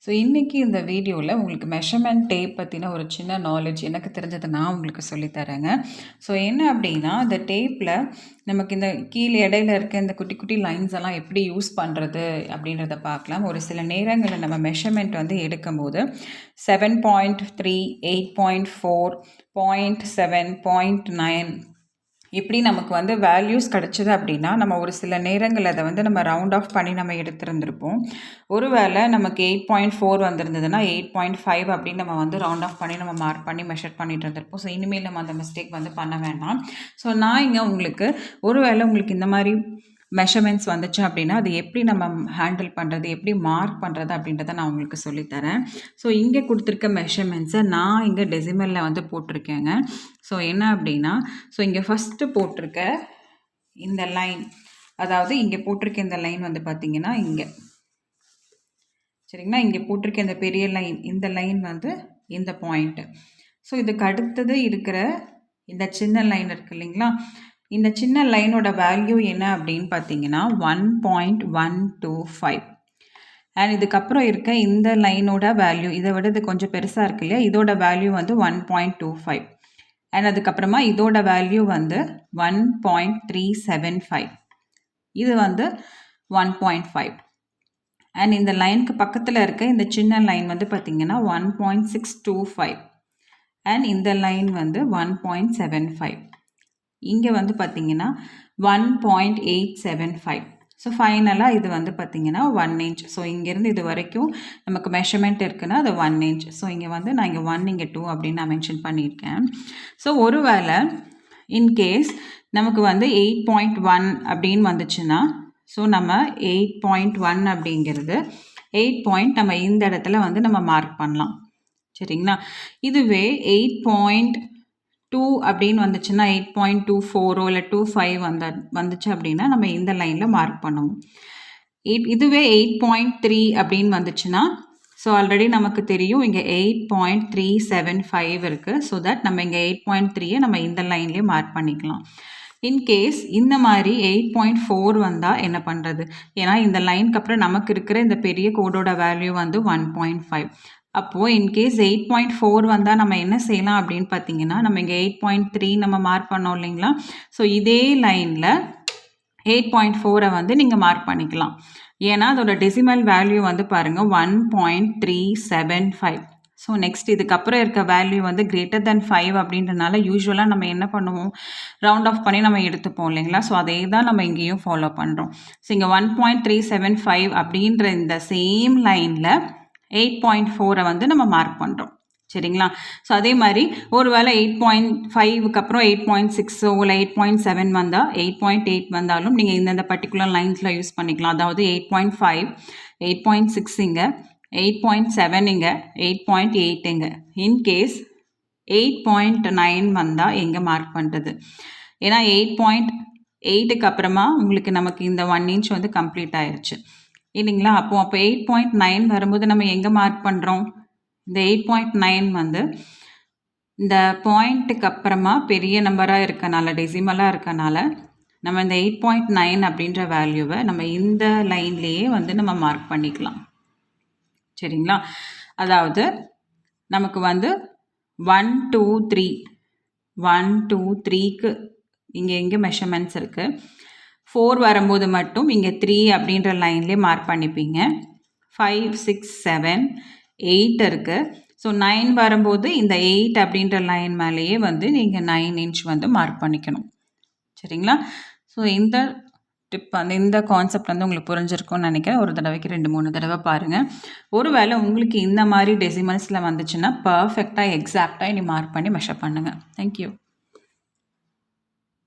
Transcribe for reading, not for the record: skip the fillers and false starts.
So இன்றைக்கி இந்த வீடியோவில் உங்களுக்கு மெஷர்மெண்ட் டேப் பற்றின ஒரு சின்ன நாலேஜ் எனக்கு தெரிஞ்சதை நான் உங்களுக்கு சொல்லித்தரேங்க. ஸோ என்ன அப்படின்னா, இந்த டேப்பில் நமக்கு இந்த கீழே இடையில இருக்க இந்த குட்டி குட்டி லைன்ஸ் எல்லாம் எப்படி யூஸ் பண்ணுறது அப்படின்றத பார்க்கலாம். ஒரு சில நேரங்களில் நம்ம மெஷர்மெண்ட் வந்து எடுக்கும்போது 7.3, 8.4, 0.7, 0.9 இப்படி நமக்கு வந்து வேல்யூஸ் கிடச்சிது அப்படின்னா, நம்ம ஒரு சில நேரங்கள் அதை வந்து நம்ம ரவுண்ட் ஆஃப் பண்ணி நம்ம எடுத்துருந்துருப்போம். ஒருவேளை நமக்கு 8.4 வந்திருந்ததுன்னா 8.5 அப்படின்னு நம்ம வந்து ரவுண்ட் ஆஃப் பண்ணி நம்ம மார்க் பண்ணி மெஷர் பண்ணிட்டு இருந்திருப்போம். ஸோ இனிமேல் நம்ம அந்த மிஸ்டேக் வந்து பண்ண வேண்டாம். ஸோ நான் இங்கே உங்களுக்கு ஒருவேளை உங்களுக்கு இந்த மாதிரி மெஷர்மெண்ட்ஸ் வந்துச்சு அப்படின்னா அது எப்படி நம்ம ஹேண்டில் பண்ணுறது, எப்படி மார்க் பண்ணுறது அப்படின்றத நான் உங்களுக்கு சொல்லித்தரேன். ஸோ இங்கே கொடுத்துருக்க மெஷர்மெண்ட்ஸை நான் இங்கே டெசிமலில் வந்து போட்டிருக்கேங்க. ஸோ என்ன அப்படின்னா, ஸோ இங்கே ஃபஸ்ட்டு போட்டிருக்க இந்த லைன், அதாவது இங்கே போட்டிருக்க இந்த லைன் வந்து பார்த்திங்கன்னா இங்கே சரிங்களா, இங்கே போட்டிருக்க இந்த பெரிய லைன், இந்த லைன் வந்து இந்த பாயிண்ட்டு. ஸோ இதுக்கு அடுத்தது இருக்கிற இந்த சின்ன லைன் இருக்குது இல்லைங்களா, இந்த சின்ன லைனோட வேல்யூ என்ன அப்படின்னு பார்த்தீங்கன்னா 1.125. அண்ட் இதுக்கப்புறம் இருக்க இந்த லைனோட வேல்யூ, இதை விட இது கொஞ்சம் பெருசாக இருக்கு இல்லையா, இதோட வேல்யூ வந்து 1.25. அண்ட் அதுக்கப்புறமா இதோட வேல்யூ வந்து 1.375. இது வந்து 1.5. அண்ட் இந்த லைனுக்கு பக்கத்தில் இருக்க இந்த சின்ன லைன் வந்து பார்த்திங்கன்னா 1.625. அண்ட் இந்த லைன் வந்து 1.75. இங்கே வந்து பார்த்திங்கன்னா 1.875. ஸோ ஃபைனலாக இது வந்து பார்த்திங்கன்னா 1 inch. ஸோ இங்கேருந்து இது வரைக்கும் நமக்கு மெஷர்மெண்ட் இருக்குன்னா அது 1 inch. ஸோ இங்கே வந்து நான் இங்கே 1 இங்கே 2 அப்படின்னு நான் மென்ஷன் பண்ணியிருக்கேன். ஸோ ஒருவேளை இன்கேஸ் நமக்கு வந்து 8.1 அப்படின்னு வந்துச்சுன்னா, ஸோ நம்ம 8.1 அப்படிங்கிறது 8 நம்ம இந்த இடத்துல வந்து நம்ம மார்க் பண்ணலாம். சரிங்களா, இதுவே 8.2 அப்படின்னு வந்துச்சுன்னா 8.24 இல்லை 25 வந்துச்சு அப்படின்னா நம்ம இந்த லைனில் மார்க் பண்ணுவோம். இதுவே 8.3 அப்படின்னு வந்துச்சுன்னா, ஸோ ஆல்ரெடி நமக்கு தெரியும் இங்கே 8.375 இருக்குது. ஸோ தட் நம்ம இங்கே 8.3 நம்ம இந்த லைன்லேயே மார்க் பண்ணிக்கலாம். இன்கேஸ் இந்த மாதிரி 8.4 வந்தால் என்ன பண்ணுறது, ஏன்னா இந்த லைனுக்கு அப்புறம் நமக்கு இருக்கிற இந்த பெரிய கோடோட வேல்யூ வந்து 1.5. அப்போது இன்கேஸ் 8.4 வந்தால் நம்ம என்ன செய்யலாம் அப்படின்னு பார்த்தீங்கன்னா, நம்ம இங்கே 8.3 நம்ம மார்க் பண்ணோம் இல்லைங்களா, ஸோ இதே லைனில் 8.4 வந்து நீங்கள் மார்க் பண்ணிக்கலாம். ஏன்னா அதோட டெசிமல் வேல்யூ வந்து பாருங்கள் 1.375. ஸோ நெக்ஸ்ட் இதுக்கப்புறம் இருக்க வேல்யூ வந்து கிரேட்டர் தென் 5 அப்படின்றனால யூஸ்வலாக நம்ம என்ன பண்ணுவோம், ரவுண்ட் ஆஃப் பண்ணி நம்ம எடுத்துப்போம் இல்லைங்களா. ஸோ அதே தான் நம்ம இங்கேயும் ஃபாலோ பண்ணுறோம். ஸோ இங்கே 1.375 அப்படின்ற இந்த சேம் லைனில் 8.4 வந்து நம்ம மார்க் பண்ணுறோம். சரிங்களா, ஸோ அதே மாதிரி ஒரு வேளை 8.5க்கு அப்புறம் 8.6 இல்லை 8.7 வந்தால் 8.8 வந்தாலும் நீங்கள் இந்தந்த பர்டிகுலர் லைன்ஸில் யூஸ் பண்ணிக்கலாம். அதாவது 8.5, 8.6 இங்கே, 8.7 இங்கே, 8.8 இங்கே. இன்கேஸ் 8.9 வந்தால் எங்கே மார்க் பண்ணுறது, ஏன்னா 8.8க்கு அப்புறமா உங்களுக்கு நமக்கு இந்த 1 inch வந்து கம்ப்ளீட் ஆயிடுச்சு இல்லைங்களா. அப்போ 8.9 வரும்போது நம்ம எங்கே மார்க் பண்ணுறோம், இந்த 8.9 வந்து இந்த பாயிண்ட்டுக்கு அப்புறமா பெரிய நம்பராக இருக்கனால, டெசிமலாக இருக்கனால நம்ம இந்த 8.9 அப்படின்ற வேல்யூவை நம்ம இந்த லைன்லேயே வந்து நம்ம மார்க் பண்ணிக்கலாம். சரிங்களா, அதாவது நமக்கு வந்து 1, 2, 3, 1, 2, 3க்கு இங்கே மெஷர்மெண்ட்ஸ் இருக்குது. 4 வரும்போது மட்டும் இங்கே 3 அப்படின்ற லைன்லேயே மார்க் பண்ணிப்பீங்க. 5, 6, 7, 8 இருக்குது. ஸோ 9 வரும்போது இந்த 8 அப்படின்ற லைன் மேலேயே வந்து நீங்கள் 9 inch வந்து மார்க் பண்ணிக்கணும். சரிங்களா, ஸோ இந்த டிப் வந்து இந்த கான்செப்ட் வந்து உங்களுக்கு புரிஞ்சிருக்கும்னு நினைக்கிறேன். ஒரு தடவைக்கு 2-3 தடவை பாருங்கள். ஒருவேளை உங்களுக்கு இந்த மாதிரி டெசிமல்ஸில் வந்துச்சுன்னா பர்ஃபெக்டாக எக்ஸாக்டாக இனி மார்க் பண்ணி மெஷர் பண்ணுங்கள். தேங்க்யூ.